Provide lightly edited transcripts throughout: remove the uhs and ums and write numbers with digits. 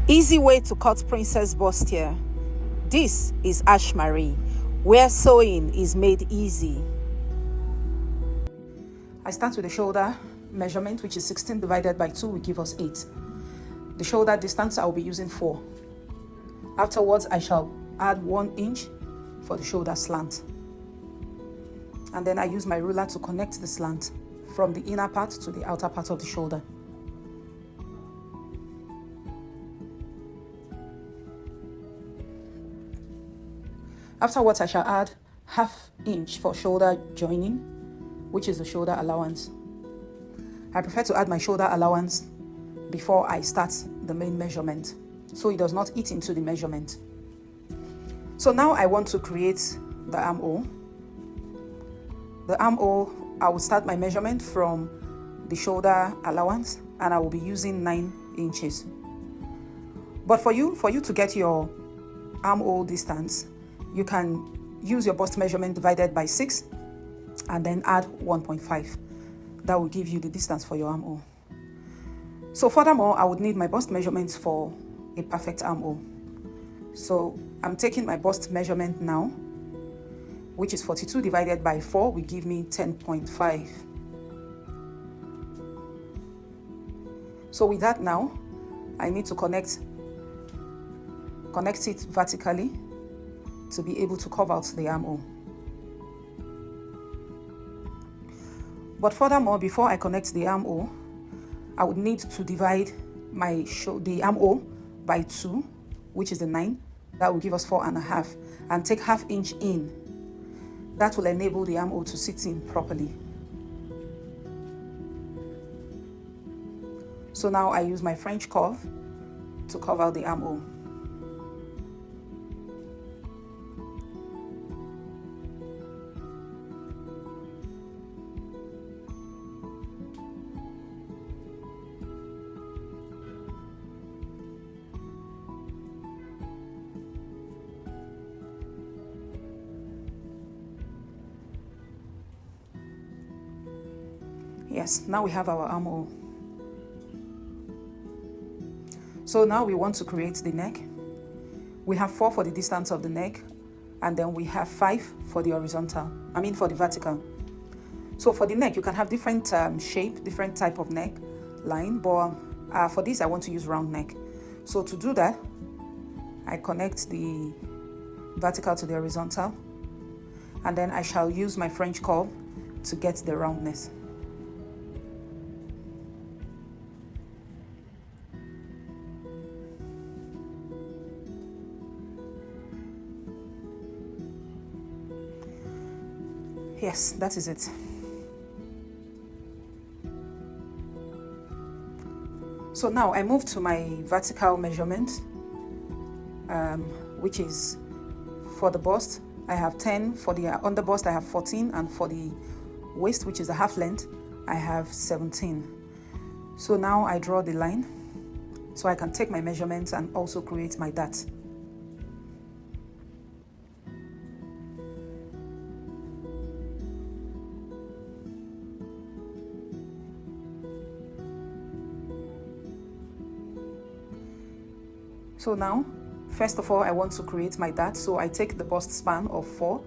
Easy way to cut Princess Bustier. This is Ash Marie, where sewing is made easy. I start with the shoulder measurement, which is 16 divided by 2 will give us 8. The shoulder distance, I will be using 4. Afterwards, I shall add 1 inch for the shoulder slant. And then I use my ruler to connect the slant from the inner part to the outer part of the shoulder. Afterwards, I shall add ½ inch for shoulder joining, which is the shoulder allowance. I prefer to add my shoulder allowance before I start the main measurement, so it does not eat into the measurement. So now I want to create the armhole. The armhole, I will start my measurement from the shoulder allowance, and I will be using 9 inches. But for you to get your armhole distance, you can use your bust measurement divided by 6 and then add 1.5. That will give you the distance for your armhole. So furthermore, I would need my bust measurements for a perfect armhole. So I'm taking my bust measurement now, which is 42 divided by 4 will give me 10.5. So with that now, I need to connect it vertically to be able to carve out the armhole. But furthermore, before I connect the armhole, I would need to divide the armhole by 2, which is the 9. That will give us 4.5, and take ½ inch in. That will enable the armhole to sit in properly. So now I use my French curve to carve out the armhole. Yes, now we have our armhole. So now we want to create the neck. We have 4 for the distance of the neck, and then we have 5 for the for the vertical. So for the neck, you can have different shape, different type of neck line, but for this I want to use round neck. So to do that, I connect the vertical to the horizontal, and then I shall use my French curve to get the roundness. Yes, that is it. So now I move to my vertical measurement, which is for the bust, I have 10, for the underbust I have 14, and for the waist, which is the half length, I have 17. So now I draw the line so I can take my measurements and also create my dart. So now, first of all, I want to create my dart. So I take the bust span of 4.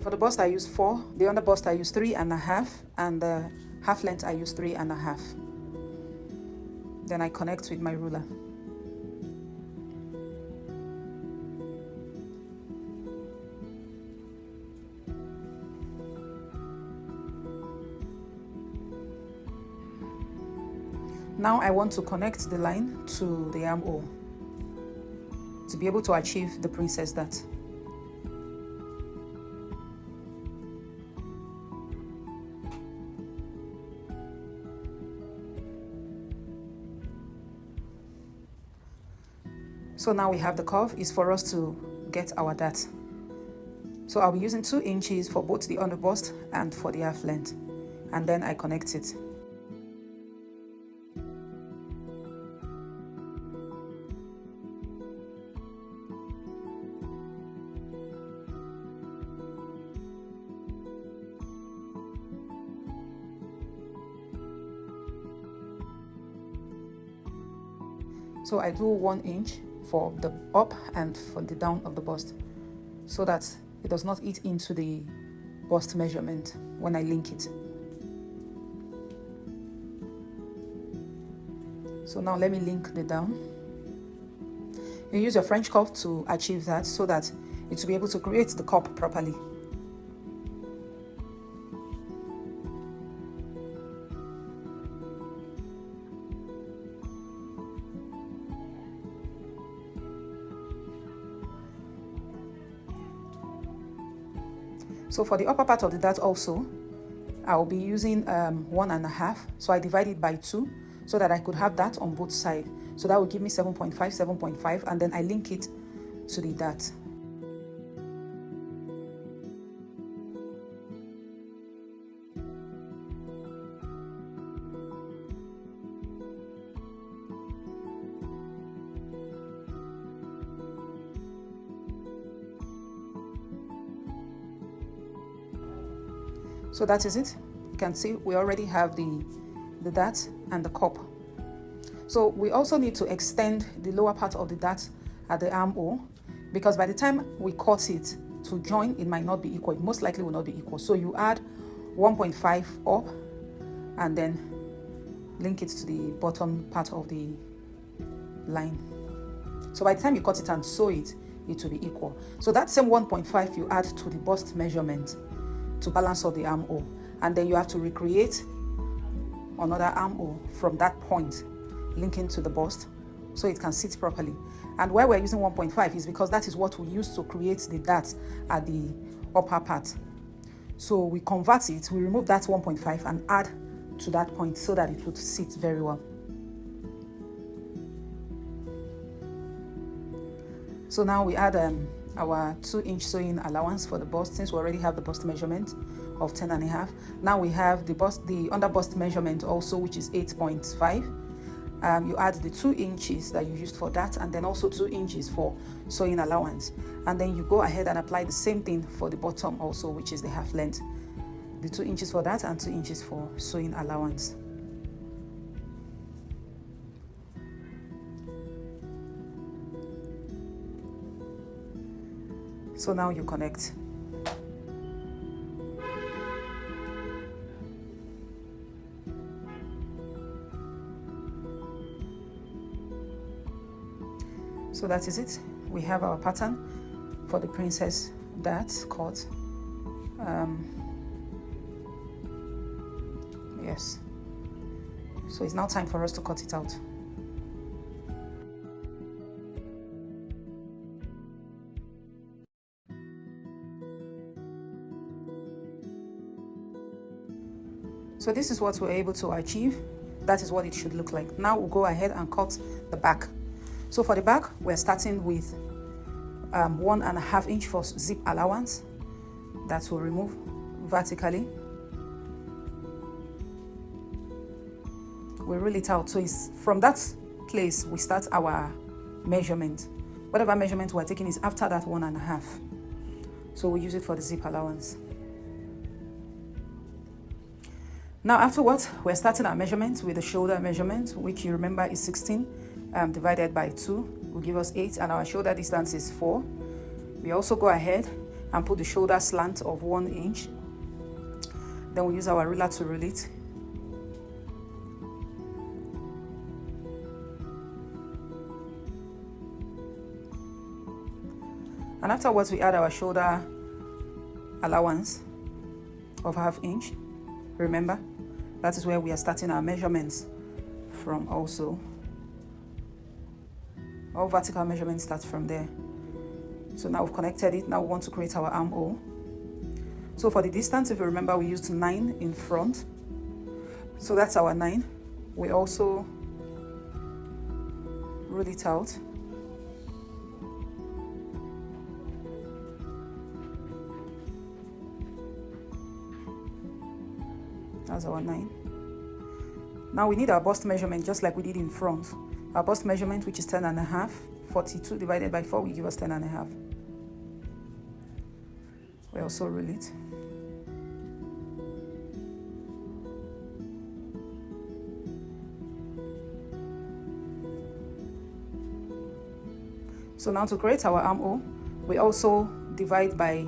For the bust I use 4, the underbust I use 3.5, and the half length I use 3.5. Then I connect with my ruler. Now I want to connect the line to the armhole to be able to achieve the princess dart. So now we have the curve is for us to get our dart. So I'll be using 2 inches for both the underbust and for the half length, and then I connect it. So I do 1 inch for the up and for the down of the bust, so that it does not eat into the bust measurement when I link it. So now let me link the down. You use your French cuff to achieve that, so that it will be able to create the cup properly. So for the upper part of the dart also, I'll be using 1.5. So I divide it by 2 so that I could have that on both sides. So that will give me 7.5, 7.5, and then I link it to the dart. So that is it. You can see we already have the dart and the cup. So we also need to extend the lower part of the dart at the armhole, because by the time we cut it to join, it might not be equal. It most likely will not be equal. So you add 1.5 up and then link it to the bottom part of the line. So by the time you cut it and sew it, it will be equal. So that same 1.5 you add to the bust measurement to balance out the armhole, and then you have to recreate another armhole from that point, linking to the bust so it can sit properly. And why we're using 1.5 is because that is what we use to create the dart at the upper part. So we convert it, we remove that 1.5 and add to that point so that it would sit very well. So now we add our 2-inch sewing allowance for the bust, since we already have the bust measurement of 10.5. Now we have the under bust measurement also, which is 8.5. You add the 2 inches that you used for that, and then also 2 inches for sewing allowance, and then you go ahead and apply the same thing for the bottom also, which is the half length, the 2 inches for that and 2 inches for sewing allowance. So now you connect. So that is it. We have our pattern for the princess dart cut. Yes. So it's now time for us to cut it out. So this is what we're able to achieve. That is what it should look like. Now we'll go ahead and cut the back. So for the back, we're starting with 1.5 inch for zip allowance. That will remove vertically. We roll it out. So it's from that place we start our measurement. Whatever measurement we're taking is after that 1.5. So we use it for the zip allowance. Now afterwards, we're starting our measurement with the shoulder measurement, which you remember is 16 divided by 2 will give us 8, and our shoulder distance is 4. We also go ahead and put the shoulder slant of 1 inch. Then we use our ruler to roll it. And afterwards, we add our shoulder allowance of 1/2 inch. Remember, that is where we are starting our measurements from also. All vertical measurements start from there. So now we've connected it. Now we want to create our armhole. So for the distance, if you remember, we used 9 in front. So that's our 9. We also roll it out. That's our 9. Now we need our bust measurement just like we did in front. Our bust measurement, which is 10.5, 42 divided by 4 will give us 10.5. We also roll it. So now to create our armhole, we also divide by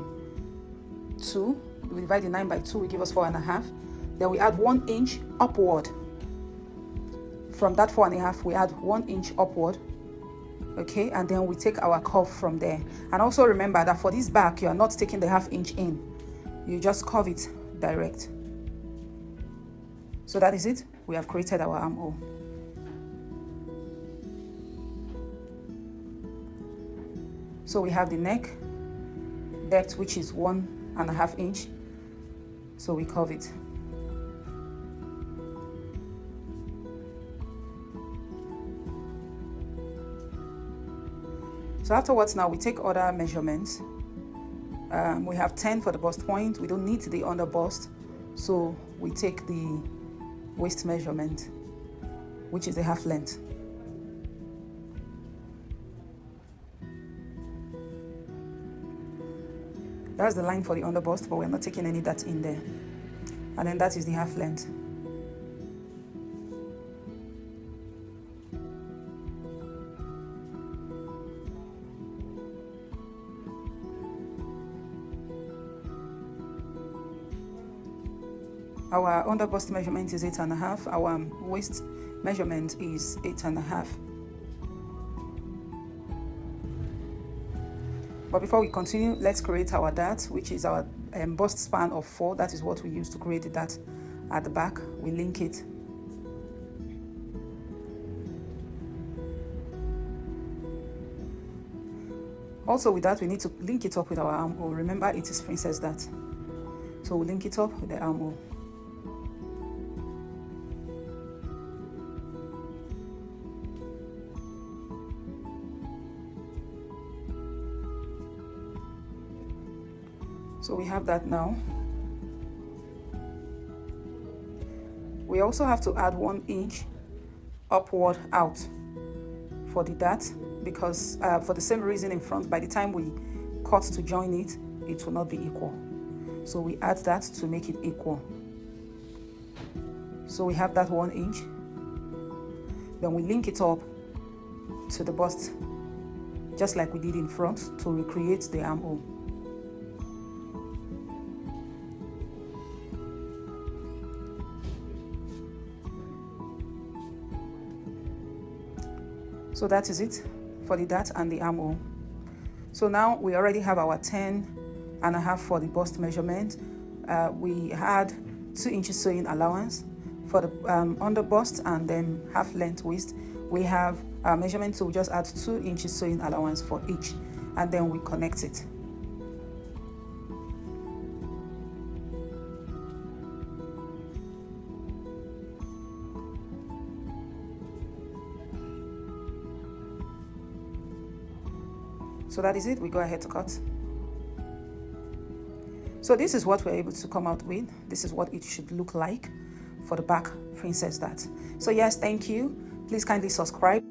2. We divide the 9 by 2, we give us 4.5. Then we add 1 inch upward. From that 4.5, we add 1 inch upward. Okay, and then we take our curve from there. And also remember that for this back, you are not taking the 1/2 inch in. You just curve it direct. So that is it. We have created our armhole. So we have the neck depth, which is 1.5 inch. So we curve it. So afterwards, now we take other measurements. We have 10 for the bust point. We don't need the under bust, so we take the waist measurement, which is the 1/2 length. That's the line for the under bust, but we're not taking any of that in there. And then that is the 1/2 length. Our under bust measurement is 8.5. Our waist measurement is 8.5. But before we continue, let's create our dart, which is our bust span of 4. That is what we use to create the dart at the back. We link it. Also with that, we need to link it up with our armhole. Remember, it is Princess dart. So we link it up with the armhole. So we have that now. We also have to add 1 inch upward out for the dart, because for the same reason in front, by the time we cut to join it, it will not be equal. So we add that to make it equal. So we have that 1 inch. Then we link it up to the bust, just like we did in front, to recreate the armhole. So that is it for the dart and the armhole. So now we already have our 10.5 for the bust measurement. We had 2 inches sewing allowance for the under bust, and then 1/2 length waist. We have our measurement, so we just add 2 inches sewing allowance for each, and then we connect it. So that is it. We go ahead to cut. So this is what we're able to come out with. This is what it should look like for the back Princess dart. So yes, thank you. Please kindly subscribe.